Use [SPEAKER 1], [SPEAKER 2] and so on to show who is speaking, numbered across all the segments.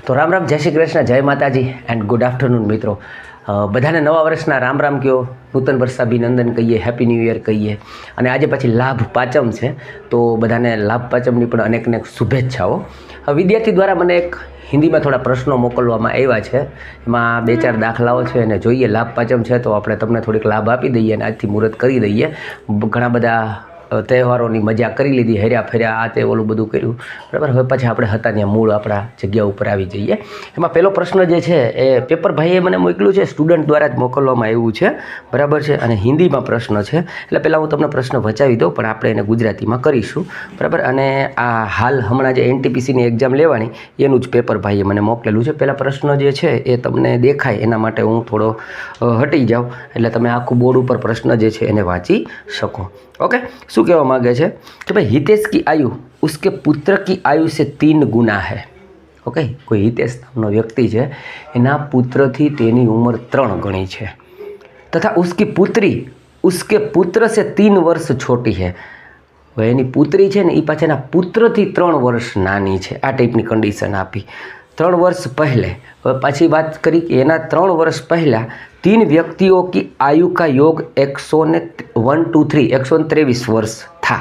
[SPEAKER 1] તો રામ રામ, જય શ્રી કૃષ્ણ, જય માતાજી એન્ડ ગુડ આફ્ટરનૂન મિત્રો. બધાને નવા વર્ષના રામ રામ કહો, નૂતન વર્ષાભિનંદન કહીએ, હેપી ન્યૂ યર કહીએ. અને આજે પછી લાભ પાંચમ છે, તો બધાને લાભ પાંચમની પણ અનેક શુભેચ્છાઓ. વિદ્યાર્થી દ્વારા મને એક હિન્દીમાં થોડા પ્રશ્નો મોકલવામાં આવ્યા છે, એમાં 2-4 દાખલાઓ છે અને જોઈએ. લાભ પાંચમ છે તો આપણે તમને થોડીક લાભ આપી દઈએ અને આજથી મુહૂર્ત કરી દઈએ. ઘણા બધા તહેવારોની મજા કરી લીધી, હર્યા ફર્યા, આ તે ઓલું બધું કર્યું, બરાબર. હવે પછી આપણે હતા ત્યાં મૂળ આપણા જગ્યા ઉપર આવી જઈએ. એમાં પહેલો પ્રશ્ન જે છે એ પેપર ભાઈએ મને મોકલ્યું છે, સ્ટુડન્ટ દ્વારા જ મોકલવામાં આવ્યું છે, બરાબર છે. અને હિન્દીમાં પ્રશ્ન છે, એટલે પહેલાં હું તમને પ્રશ્ન વચાવી દઉં, પણ આપણે એને ગુજરાતીમાં કરીશું, બરાબર. અને આ હાલ હમણાં જે NTPCની એક્ઝામ લેવાની એનું જ પેપર ભાઈએ મને મોકલેલું છે. પહેલાં પ્રશ્ન જે છે એ તમને દેખાય એના માટે હું થોડો હટી જાઉં, એટલે તમે આખું બોર્ડ ઉપર પ્રશ્ન જે છે એને વાંચી શકો. ओके, શું કહેવા માગે છે કે ભાઈ हितेश की आयु उसके पुत्र की आयु से 3 गुना है. ओके, કોઈ હિતેશ નામનો વ્યક્તિ છે, એના પુત્રથી તેની ઉંમર 3 ગણી છે, તથા उसकी पुत्री उसके पुत्र से 3 वर्ष छोटी है. હવે એની પુત્રી છે ને એ પાછા એના પુત્રથી 3 વર્ષ નાની છે. આ ટાઈપની કન્ડિશન આપી. 3 વર્ષ પહેલે, હવે પાછી વાત કરી કે એના 3 વર્ષ પહેલાં 3 व्यक्तियों की आयु का योग 123 वर्ष था,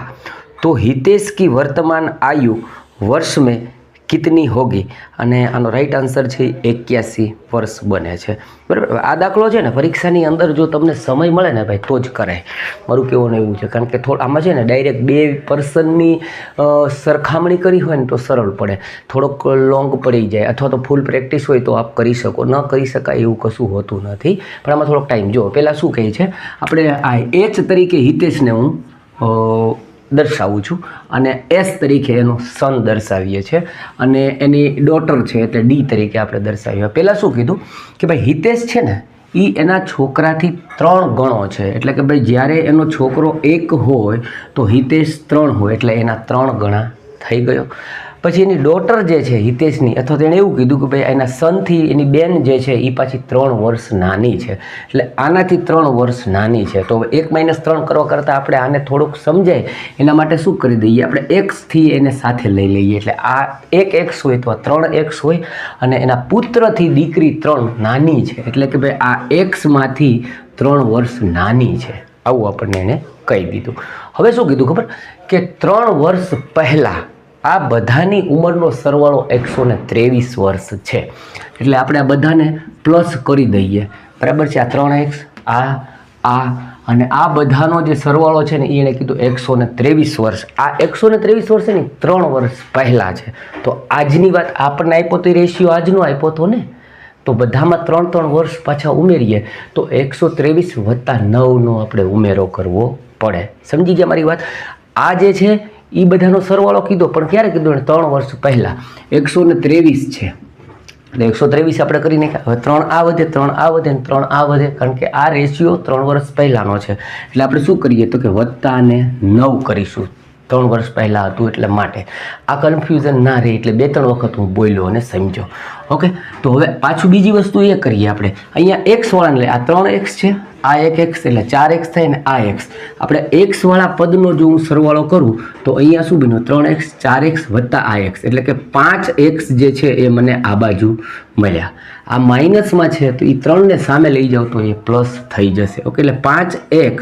[SPEAKER 1] तो हितेश की वर्तमान आयु वर्ष में कितनी होगी? અને આનો રાઈટ આન્સર છે 81 વર્ષ બને છે, બરાબર. આ દાખલો છે ને પરીક્ષાની અંદર જો તમને સમય મળે ને ભાઈ તો જ કરાય, મારું કહેવાનું એવું છે. કારણ કે આમાં છે ને ડાયરેક્ટ 2 પર્સનની સરખામણી કરી હોય ને તો સરળ પડે, થોડોક લોંગ પડી જાય, અથવા તો ફૂલ પ્રેક્ટિસ હોય તો આપ કરી શકો, ન કરી શકાય એવું કશું હોતું નથી. પણ આમાં થોડોક ટાઈમ જો પહેલાં શું કહે છે, આપણે આ H તરીકે હિતેશને હું દર્શાવું છું અને S તરીકે એનો સન દર્શાવીએ છીએ, અને એની ડોટર છે એટલે D તરીકે આપણે દર્શાવીએ. પહેલાં શું કીધું કે ભાઈ હિતેશ છે ને એ એના છોકરાથી 3 ગણો છે, એટલે કે ભાઈ જ્યારે એનો છોકરો 1 હોય તો હિતેશ 3 હોય, એટલે એના 3 ગણા થઈ ગયો. પછી એની ડોટર જે છે હિતેશની, અથવા તેણે એવું કીધું કે ભાઈ એના સનથી એની બેન જે છે એ પાછી 3 વર્ષ નાની છે, એટલે આનાથી 3 વર્ષ નાની છે. તો 1 - 3 કરવા કરતાં આપણે આને થોડુંક સમજાય એના માટે શું કરી દઈએ, આપણે એક્સથી એને સાથે લઈ લઈએ, એટલે આ 1 x હોય તો આ 3 x હોય, અને એના પુત્રથી દીકરી 3 નાની છે, એટલે કે ભાઈ આ એક્સમાંથી 3 વર્ષ નાની છે, આવું આપણને એને કહી દીધું. હવે શું કીધું ખબર, કે 3 વર્ષ પહેલાં આ બધાની ઉંમરનો સરવાળો 123 વર્ષ છે, એટલે આપણે આ બધાને પ્લસ કરી દઈએ, બરાબર છે. આ 3x, આ અને આ બધાનો જે સરવાળો છે ને એણે કીધું 123 વર્ષ. આ 123 વર્ષ ને 3 વર્ષ પહેલાં છે, તો આજની વાત આપણને આપ્યો તો રેશિયો આજનો આપ્યો હતો ને, તો બધામાં 3 વર્ષ પાછા ઉમેરીએ તો 123 + 9નો આપણે ઉમેરો કરવો પડે. સમજી ગયા મારી વાત? આ જે છે એ બધાનો સરવાળો કીધો, પણ ક્યારે કીધો? 3 વર્ષ પહેલાં. 123 છે એટલે 123 આપણે કરી નાખ્યા. હવે 3 આ વધે, 3 આ વધે ને 3 આ વધે, કારણ કે આ રેશિયો 3 વર્ષ પહેલાંનો છે, એટલે આપણે શું કરીએ તો કે વત્તા અને 9 કરીશું. 3 વર્ષ પહેલાં હતું એટલે માટે આ કન્ફ્યુઝન ના રહે, એટલે 2-3 વખત હું બોલ્યો અને સમજો. ઓકે, તો હવે પાછું બીજી વસ્તુ એ કરીએ આપણે. અહીંયા એક્સવાળાને લે, આ 3x છે, આ 1x એટલે 4x થાય ને આ x. આપણે એક્સવાળા પદનો જો હું સરવાળો કરું તો અહીંયા શું બન્યું? 3x 4x વત્તા આ x, એટલે કે 5x જે છે એ મને આ બાજુ મળ્યા. આ માઇનસમાં છે તો એ 3ને સામે લઈ જાઓ તો એ પ્લસ થઈ જશે. ઓકે, એટલે 5x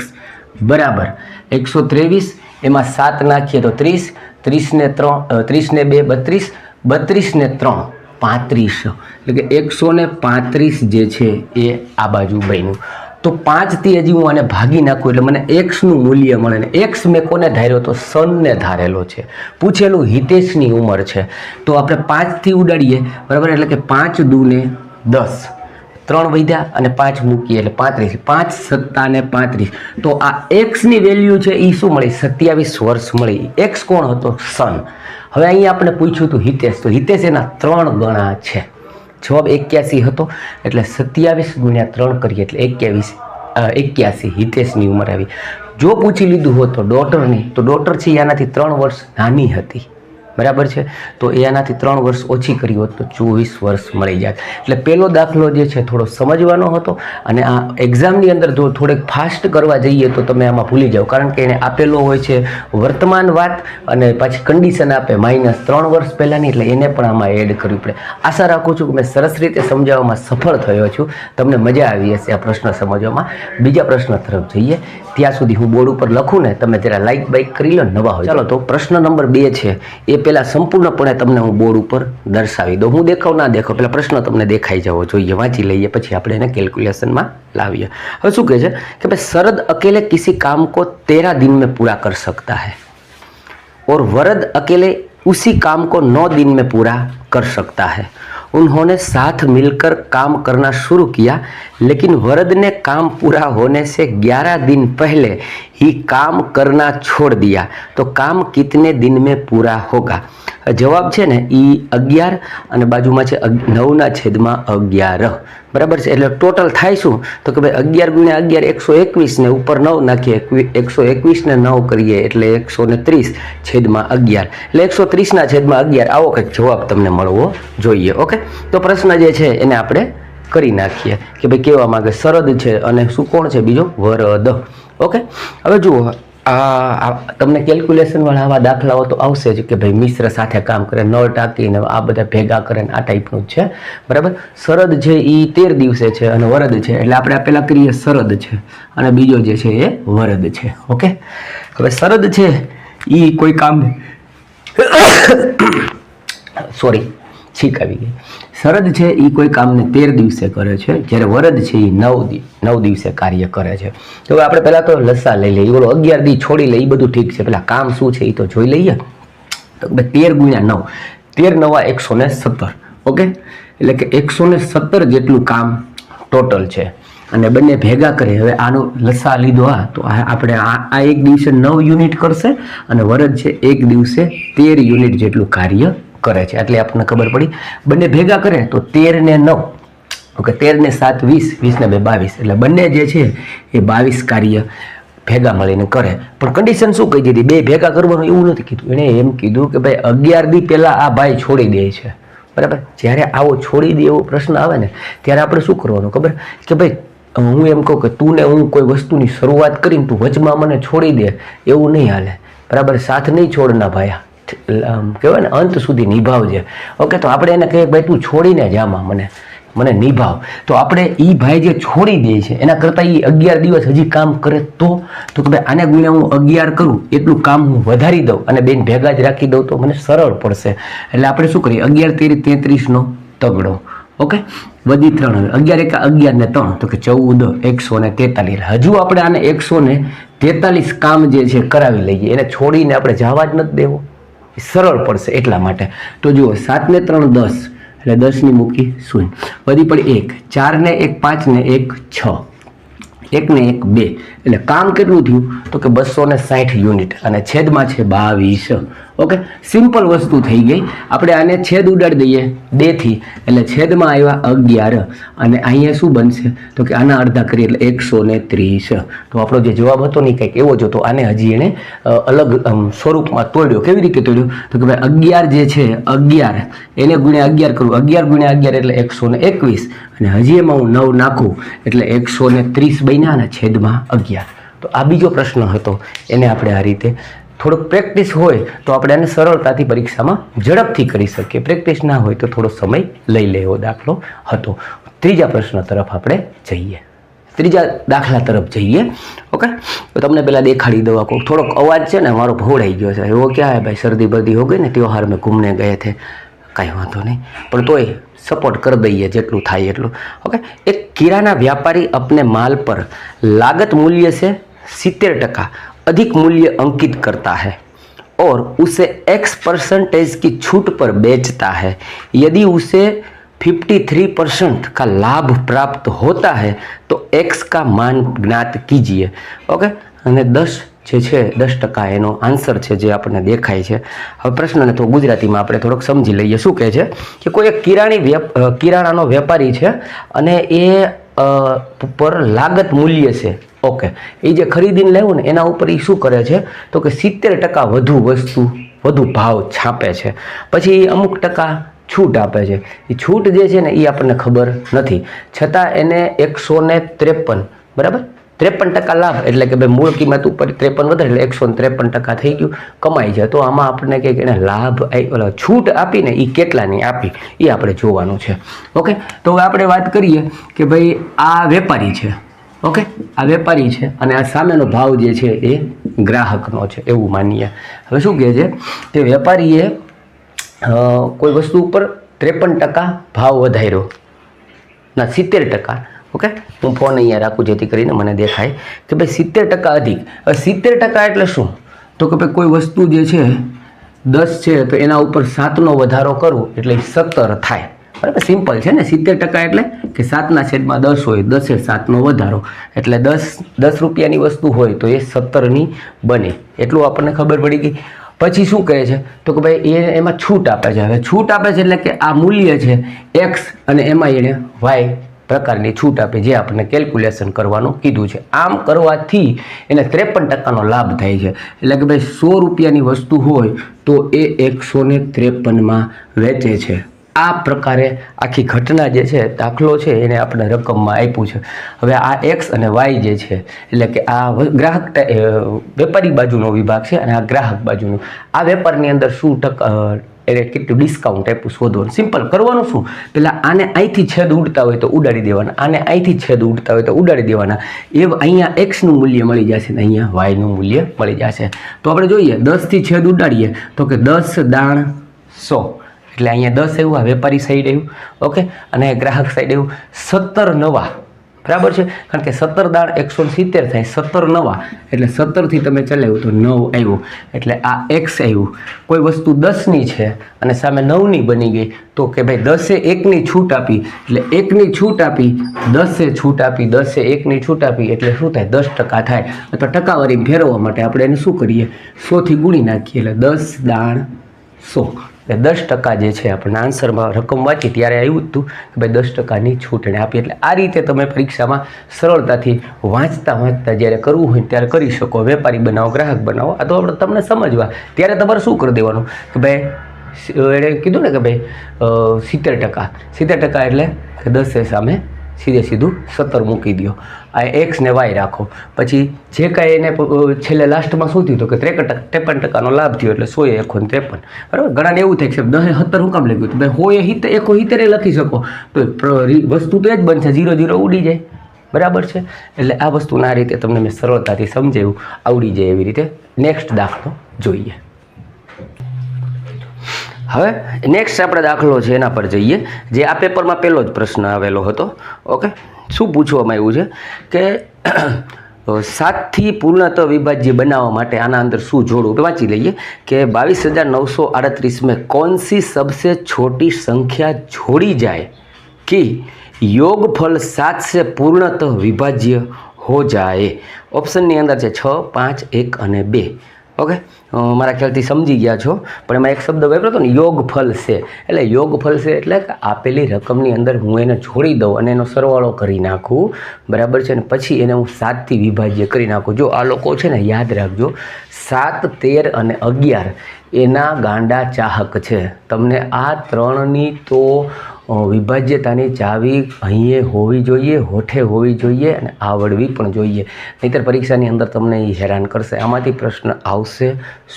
[SPEAKER 1] બરાબર 123, એમાં 7 નાખીએ તો 30, 30 ને 2 32, 32 ને 3 35, એટલે કે 135 જે છે એ આ બાજુ બન્યું. તો 5થી હજી હું આને ભાગી નાખું એટલે મને એક્સનું મૂલ્ય મળે, ને એક્સ મેં કોને ધાર્યો? તો સનને ધારેલો છે, પૂછેલું હિતેશની ઉંમર છે, તો આપણે 5થી ઉડાડીએ, બરાબર, એટલે કે 5 × 2 = 10, 3 વધ્યા અને 5 મૂકીએ એટલે 35, 5 × 7 = 35. તો આ એક્સની વેલ્યુ છે એ શું મળી? 27 વર્ષ મળી. એક્સ કોણ હતો? સન. હવે અહીંયા આપણે પૂછ્યું હતું હિતેશ, તો હિતેશ એના 3 ગણા છે. જવાબ 81 હતો, એટલે 27 × 3 કરીએ એટલે 81 હિતેશની ઉંમર આવી. જો પૂછી લીધું હોત તો ડોટરની, તો ડોટર છે આનાથી 3 વર્ષ નાની હતી, બરાબર છે. તો એ આનાથી 3 વર્ષ ઓછી કરી હોત તો 24 વર્ષ મળી જાય. એટલે પહેલો દાખલો જે છે થોડો સમજવાનો હતો, અને આ એક્ઝામની અંદર જો થોડેક ફાસ્ટ કરવા જઈએ તો તમે આમાં ભૂલી જાઓ, કારણ કે એને આપેલો હોય છે વર્તમાન વાત અને પાછી કન્ડિશન આપે -3 વર્ષ પહેલાંની, એટલે એને પણ આમાં એડ કરવી પડે. આશા રાખું છું કે મેં સરસ રીતે સમજાવવામાં સફળ થયો છું. તમને મજા આવી હશે આ પ્રશ્ન સમજવામાં. બીજા પ્રશ્ન તરફ જઈએ. ત્યાં સુધી હું બોર્ડ ઉપર લખું ને, તમે જરા લાઈક બાઈક કરી લો નવા હોય. ચાલો તો પ્રશ્ન નંબર 2 છે એ પહેલાં સંપૂર્ણપણે તમને હું બોર્ડ ઉપર દર્શાવી દઉં. હું દેખાવ ના દેખાવ પહેલાં પ્રશ્ન તમને દેખાઈ જવો જોઈએ. વાંચી લઈએ પછી આપણે એને કેલ્ક્યુલેશનમાં લાવીએ. હવે શું કહે છે કે ભાઈ શરદ अकेले किसी काम को 13 दिन में पूरा कर सकता है और वरद अकेले उसी काम को 9 दिन में पूरा कर सकता है. उन्होंने साथ मिलकर काम करना शुरू किया, लेकिन वरद ने काम पूरा होने से 11 दिन पहले ही काम करना छोड़ दिया, तो काम कितने दिन में पूरा होगा? જવાબ છે ને એ 11 અને બાજુમાં છે 9/11. બરાબર છે. એટલે ટોટલ થાય શું તો કે ભાઈ 11 × 11 121 ને ઉપર 9 નાખીએ, 121 ને 9 કરીએ એટલે 130/11, એટલે 130/11. આવો કંઈક જવાબ તમને મળવો જોઈએ. ઓકે, તો પ્રશ્ન જે છે એને આપણે કરી નાખીએ કે ભાઈ કેવા માંગે શરદ છે અને શું કોણ છે બીજો વરદ. ઓકે, હવે જુઓ તમને કેલ્ક્યુલેશન વાળા આવા દાખલાઓ તો આવશે જ કે ભાઈ મિશ્ર સાથે કામ કરે, નળ ટાંકીને આ બધા ભેગા કરે ને આ ટાઈપનું જ છે. બરાબર. શરદ છે એ 13 દિવસે છે અને વરદ છે, એટલે આપણે આ પહેલાં કરીએ શરદ છે અને બીજો જે છે એ વરદ છે. ઓકે, હવે શરદ છે એ કોઈ કામ સોરી છીક આવી ગઈ. શરદ છે એ કોઈ કામને 13 દિવસે કરે છે, જ્યારે વરદ છે એ 9 દિવસે કાર્ય કરે છે. તો હવે આપણે પહેલાં તો લસા લઈ લઈએ. ઓલો 11 દી છોડી લઈએ, એ બધું ઠીક છે, પહેલાં કામ શું છે એ તો જોઈ લઈએ. તો 13 × 9, 13 × 9 117. ઓકે, એટલે કે 117 જેટલું કામ ટોટલ છે અને બંને ભેગા કરે. હવે આનો લસા લીધો તો આપણે આ એક દિવસે 9 યુનિટ કરશે અને વરદ છે એક દિવસે 13 યુનિટ જેટલું કાર્ય કરે છે. એટલે આપણને ખબર પડી બંને ભેગા કરે તો 13 ને 9. ઓકે, 13 ને 7 20, 20 ને 2 22, એટલે બંને જે છે એ 22 કાર્ય ભેગા મળીને કરે. પણ કન્ડિશન શું કહી દીધી? બે ભેગા કરવાનું એવું નથી કીધું. એણે એમ કીધું કે ભાઈ 11 દી પહેલા આ ભાઈ છોડી દે છે. બરાબર. જ્યારે આવો છોડી દે એવો પ્રશ્ન આવે ને ત્યારે આપણે શું કરવાનું ખબર કે ભાઈ હું એમ કહું કે તું ને હું કોઈ વસ્તુની શરૂઆત કરીને તું વચમાં મને છોડી દે, એવું નહીં હાલે. બરાબર. સાથ નહીં છોડના ભાઈ, કહેવાય ને અંત સુધી નિભાવજે. ઓકે, તો આપણે એને કહીએ ભાઈ તું છોડીને જામાં મને નિભાવ. તો આપણે એ ભાઈ જે છોડી દે છે એના કરતાં એ 11 દિવસ હજી કામ કરે તો કે ભાઈ આને ગુણ્યા હું 11 કરું એટલું કામ હું વધારી દઉં અને બેન ભેગા જ રાખી દઉં તો મને સરળ પડશે. એટલે આપણે શું કરીએ 11 × 13 = 33 તગડો. ઓકે, વધી 3. 11 × 11 ને 3 તો કે 14 143. હજુ આપણે આને 143 કામ જે છે કરાવી લઈએ. એને છોડીને આપણે જવા જ નથી દેવો, સરળ પડશે એટલા માટે. તો જુઓ 7 ને 3 10, એટલે 10 ની મૂકી 0, વધી પડી 1, 4 ને 1 5 ને 1 6, 1 ને 1 2, એટલે કામ કેટલું થયું તો કે 260 યુનિટ અને છેદમાં છે 22. ઓકે, સિમ્પલ વસ્તુ થઈ ગઈ. આપણે આને છેદ ઉડાડી દઈએ 2 થી, એટલે છેદમાં આવ્યા 11 અને અહીંયા શું બનશે તો કે આના અડધા કરીએ એટલે 130. તો આપણો જે જવાબ હતો ને કંઈક એવો જ હતો. આને હજી એણે અલગ સ્વરૂપમાં તોડ્યો. કેવી રીતે તોડ્યો તો કે ભાઈ 11 જે છે 11 એને ગુણ્યા 11 કરું, 11 × 11 એટલે 121 અને હજી એમાં હું 9 નાખું એટલે 130 બન્યા અને છેદમાં 11. તો આ બીજો પ્રશ્ન હતો. એને આપણે આ રીતે થોડુંક પ્રેક્ટિસ હોય તો આપણે આને સરળતાથી પરીક્ષામાં ઝડપથી કરી શકીએ. પ્રેક્ટિસ ના હોય તો થોડો સમય લઈ લે એવો દાખલો હતો. ત્રીજા પ્રશ્ન તરફ આપણે જઈએ. ત્રીજા દાખલા તરફ જઈએ. ઓકે, તો તમને પહેલાં દેખાડી દઉં. થોડોક અવાજ છે ને મારો ભોળાઈ ગયો છે. એવો ક્યાં હે ભાઈ, શરદી બરદી હો ગઈ ને, ત્યોહાર મેં ઘૂમને ગયે થે. કાંઈ વાંધો નહીં, પણ તોય સપોર્ટ કરી દઈએ જેટલું થાય એટલું. ઓકે, એક किराना व्यापारी अपने माल पर लागत मूल्य से 70% अधिक मूल्य अंकित करता है और उसे X% की छूट पर बेचता है. यदि उसे 53% का लाभ प्राप्त होता है तो X का मान ज्ञात कीजिए. ओके, અને 10 જે છે 10% એનો આન્સર છે જે આપણને દેખાય છે. હવે પ્રશ્નને તો ગુજરાતીમાં આપણે થોડોક સમજી લઈએ. શું કહે છે કે કોઈ એક કિરાણાનો વેપારી છે અને એ પર લાગત મૂલ્ય છે. ઓકે, એ જે ખરીદીને લેવું ને એના ઉપર એ શું કરે છે તો કે 70% વધુ વસ્તુ વધુ ભાવ છાપે છે. પછી અમુક ટકા છૂટ આપે છે. એ છૂટ જે છે ને એ આપણને ખબર નથી, છતાં એને 153 બરાબર 53% લાભ, એટલે કે ભાઈ મૂળ કિંમત ઉપર 53 વધે એટલે 153% થઈ ગયું કમાઈ છે. તો આમાં આપણને કંઈક એને લાભ છૂટ આપીને એ કેટલાની આપી એ આપણે જોવાનું છે. ઓકે, તો હવે આપણે વાત કરીએ કે ભાઈ આ વેપારી છે. ઓકે, આ વેપારી છે અને આ સામેનો ભાવ જે છે એ ગ્રાહકનો છે એવું માનીએ. હવે શું કહે છે કે વેપારીએ કોઈ વસ્તુ ઉપર 53% ભાવ વધાર્યો ના 70%. ઓકે, હું ફોન અહીંયા રાખું જેથી કરીને મને દેખાય કે ભાઈ 70% અધિક. હવે 70% એટલે શું? તો કે ભાઈ કોઈ વસ્તુ જે છે 10 છે તો એના ઉપર 7નો વધારો કરવો એટલે 17 થાય. બરાબર, સિમ્પલ છે ને. 70% એટલે કે 7/10 હોય, 10 એ 7નો વધારો એટલે 10 રૂપિયાની વસ્તુ હોય તો એ 17ની બને. એટલું આપણને ખબર પડી ગઈ. પછી શું કહે છે તો કે ભાઈ એમાં છૂટ આપે છે. હવે છૂટ આપે છે એટલે કે આ મૂલ્ય છે એક્સ અને એમાં એને વાય પ્રકારની છૂટ આપે, જે આપણને કેલ્ક્યુલેશન કરવાનું કીધું છે. આમ કરવાથી એને 53%નો લાભ થાય છે. એટલે કે ભાઈ 100 રૂપિયાની વસ્તુ હોય તો એ 153માં વેચે છે. આ પ્રકારે આખી ઘટના જે છે, દાખલો છે, એને આપણે રકમમાં આપ્યું છે. હવે આ એક્સ અને વાય જે છે એટલે કે આ ગ્રાહક વેપારી બાજુનો વિભાગ છે અને આ ગ્રાહક બાજુનો. આ વેપારની અંદર શું એને કેટલું ડિસ્કાઉન્ટ આપ્યું શોધવાનું. સિમ્પલ કરવાનું શું, પેલા આને અહીંથી છેદ ઉડતા હોય તો ઉડાડી દેવાના, આને અહીંથી છેદ ઉડતા હોય તો ઉડાડી દેવાના. એ અહીંયા એક્સનું મૂલ્ય મળી જશે ને અહીંયા વાયનું મૂલ્ય મળી જશે. તો આપણે જોઈએ 10થી છેદ ઉડાડીએ તો કે 10 દાણ 100 એટલે અહીંયા 10 આવ્યું, આ વેપારી સાઈડ આવ્યું. ઓકે, અને ગ્રાહક સાઈડ આવ્યું 17 નવા. બરાબર છે, કારણ કે 17 દાણ 170 થાય, 17 નવા એટલે 17થી તમે ચલાવ્યું તો 9 આવ્યું એટલે આ એક્સ આવ્યું. કોઈ વસ્તુ 10ની છે અને સામે 9ની બની ગઈ તો કે ભાઈ 10એ 1ની છૂટ આપી એટલે 1ની છૂટ આપી, 10એ છૂટ આપી, 10એ 1ની છૂટ આપી એટલે શું થાય 10% થાય. અથવા ટકાવારી ફેરવવા માટે આપણે એને શું કરીએ 100થી ગુણી નાખીએ એટલે 10 દાણ 100 એટલે 10% જે છે આપણને આન્સરમાં રકમ વાંચી ત્યારે આવ્યું હતું કે ભાઈ 10%ની છૂટને આપી. એટલે આ રીતે તમે પરીક્ષામાં સરળતાથી વાંચતા જ્યારે કરવું હોય ત્યારે કરી શકો. વેપારી બનાવો, ગ્રાહક બનાવો, આ તો આપણે તમને સમજવા. ત્યારે તમારે શું કરી દેવાનું કે ભાઈ એણે કીધું ને કે ભાઈ 70% એટલે કે 10 સામે સીધું 17 મૂકી દો. આ એક્સ ને વાય રાખો. પછી જે કાંઈ એને છેલ્લે લાસ્ટમાં શું થયું તો કે 53%નો લાભ થયો એટલે 100 એ 153. બરાબર, ઘણાને એવું થાય કે 10 એ 17 હું કામ લખ્યું તો ભાઈ 170 લખી શકો તો વસ્તુ તો એ જ બનશે, 0 0 ઉડી જાય. બરાબર છે, એટલે આ વસ્તુના આ રીતે તમને મેં સરળતાથી સમજાવ્યું, આવડી જાય એવી રીતે. નેક્સ્ટ દાખલો જોઈએ. હવે નેક્સ્ટ આપણે દાખલો છે એના પર જઈએ, જે આ પેપરમાં પહેલો જ પ્રશ્ન આવેલો હતો. ઓકે, શું પૂછવામાં આવ્યું છે કે 7થી પૂર્ણતઃ વિભાજ્ય બનાવવા માટે આના અંદર શું જોડવું, વાંચી લઈએ કે 22,938 में कौन सी सबसे छोटी संख्या जोड़ी जाए कि योगफल 7 से पूर्णतः विभाज्य हो जाए. ઓપ્શનની અંદર છે 6, 5, 1 અને 2. ઓકે, મારા ખ્યાલથી સમજી ગયા છો, પણ એમાં એક શબ્દ વાપર્યો હતો ને યોગફલ છે. એટલે યોગફલ છે એટલે કે આપેલી રકમની અંદર હું એને જોડી દઉં અને એનો સરવાળો કરી નાખું. બરાબર છે, અને પછી એને હું 7થી વિભાજ્ય કરી નાખું. જો આ લોકો છે ને યાદ રાખજો, 7, 13 અને 11 એના ગાંડા ચાહક છે. તમને આ ત્રણની તો વિભાજ્યતાની ચાવી અહીંયા હોવી જોઈએ, હોઠે હોવી જોઈએ અને આવડવી પણ જોઈએ. નહીંતર પરીક્ષાની અંદર તમને એ હેરાન કરશે. આમાંથી પ્રશ્ન આવશે,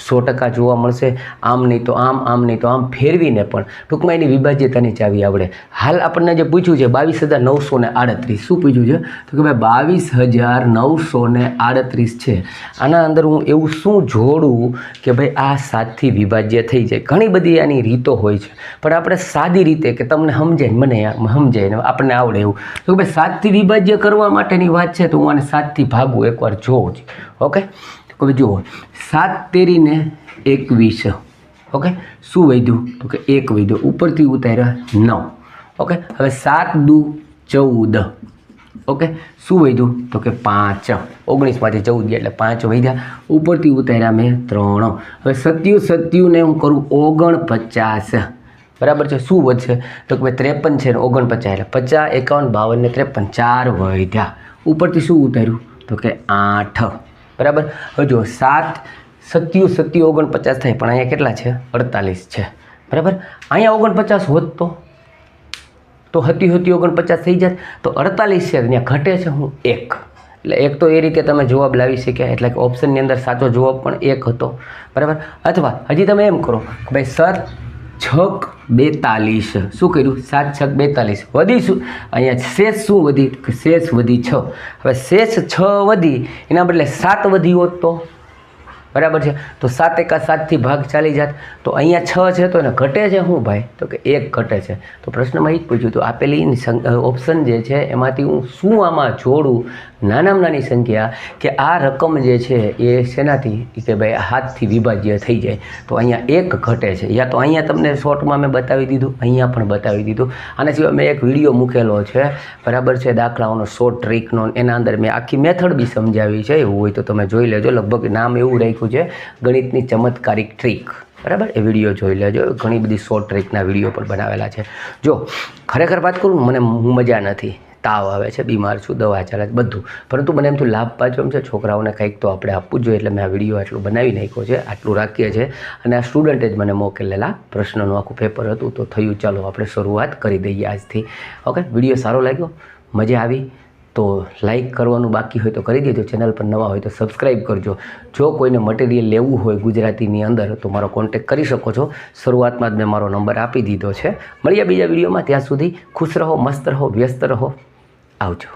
[SPEAKER 1] 100% જોવા મળશે. આમ નહીં તો આમ, આમ નહીં તો આમ, ફેરવીને પણ ટૂંકમાં એની વિભાજ્યતાની ચાવી આવડે. હાલ આપણને જે પૂછ્યું છે 22,938, શું પૂછ્યું છે તો કે ભાઈ 22,938 છે. આના અંદર હું એવું શું જોડું કે ભાઈ આ 7થી વિભાજ્ય થઈ જાય. ઘણી બધી આની રીતો હોય છે, પણ આપણે સાદી રીતે કે તમને સમજાય, મને સમજાય ને આપણને આવડે એવું તો કે ભાઈ 7થી વિભાજ્ય કરવા માટેની વાત છે તો હું આને 7થી ભાગું એકવાર જોઉં છું. ઓકે, તો જુઓ 7 તેરી ને 21. ઓકે, શું વધ્યું તો કે 1 વધ્યો, ઉપરથી ઉતાર્યા 9. ઓકે, હવે 7 દુ 14. ઓકે, શું વધ્યું તો કે 5. 19માંથી 14 ગયા એટલે 5 વધ્યા, ઉપરથી ઉતાર્યા મેં 3. હવે 27 ને હું કરું 49. બરાબર છે, શું વધશે તો કે ભાઈ 53 છે ને 49 એટલે 50, 51, 52 ને 53, 4 વધ્યા. ઉપરથી શું ઉતાર્યું તો કે 8. બરાબર, હવે જો 7, સત્યુ 49 થાય, પણ અહીંયા કેટલા છે? 48 છે, બરાબર. અહીંયા 49 હોત તો 49 થઈ જાય. તો 48 છે, ત્યાં ઘટે છે હું 1. એટલે 1 તો એ રીતે તમે જવાબ લાવી શક્યા. એટલે કે ઓપ્શનની અંદર સાચો જવાબ પણ 1 હતો, બરાબર. અથવા હજી તમે એમ કરો કે ભાઈ 7 6 42. શું કર્યું? 7 6 42 વધી. શું અહીંયા શેષ શું વધી? શેષ વધી 6. હવે શેષ 6 વધી, એના બદલે 7 વધી હોત તો, બરાબર છે. તો 7 એકા 7થી ભાગ ચાલી જાત. તો અહીંયા 6 છે તો એને ઘટે છે શું ભાઈ? તો કે 1 ઘટે છે. તો પ્રશ્નમાં એ જ પૂછ્યું તો આપેલી ઓપ્શન જે છે એમાંથી હું શું આમાં જોડું? નાનામાં નાની સંખ્યા કે આ રકમ જે છે એ શેનાથી કે ભાઈ 7થી વિભાજ્ય થઈ જાય. તો અહીંયા 1 ઘટે છે. યા તો અહીંયા તમને શોર્ટમાં મેં બતાવી દીધું, અહીંયા પણ બતાવી દીધું. આના સિવાય મેં એક વિડીયો મૂકેલો છે, બરાબર છે, દાખલાઓનો શોર્ટ ટ્રીકનો. એના અંદર મેં આખી મેથડ બી સમજાવી છે. એવું હોય તો તમે જોઈ લેજો. લગભગ નામ એવું રાખ્યું છે ગણિતની ચમત્કારિક ટ્રીક, બરાબર. એ વિડીયો જોઈ લેજો. ઘણી બધી શોર્ટ ટ્રીકના વિડીયો પણ બનાવેલા છે. જો ખરેખર વાત કરું, મને મજા નથી, તાવ આવે છે, બીમાર છું, દવા ચાલે છે, બધું. પરંતુ મને એમ થયું લાભ પાછો એમ છે, છોકરાઓને કંઈક તો આપણે આપવું જોઈએ. એટલે મેં આ વિડીયો આટલું બનાવી નાખ્યો છે, આટલું રાખીએ છીએ. અને આ સ્ટુડન્ટે જ મને મોકલેલા પ્રશ્નનું આખું પેપર હતું. તો થયું ચાલો આપણે શરૂઆત કરી દઈએ આજથી. ઓકે, વિડીયો સારો લાગ્યો, મજા આવી તો લાઈક કરવાનું બાકી હોય તો કરી દેજો. ચેનલ પર નવા હોય તો સબસ્ક્રાઈબ કરજો. જો કોઈને મટીરિયલ લેવું હોય ગુજરાતીની અંદર તો મારો કોન્ટેક્ટ કરી શકો છો. શરૂઆતમાં જ મેં મારો નંબર આપી દીધો છે. મળીએ બીજા વિડીયોમાં. ત્યાં સુધી ખુશ રહો, મસ્ત રહો, વ્યસ્ત રહો. આવજો.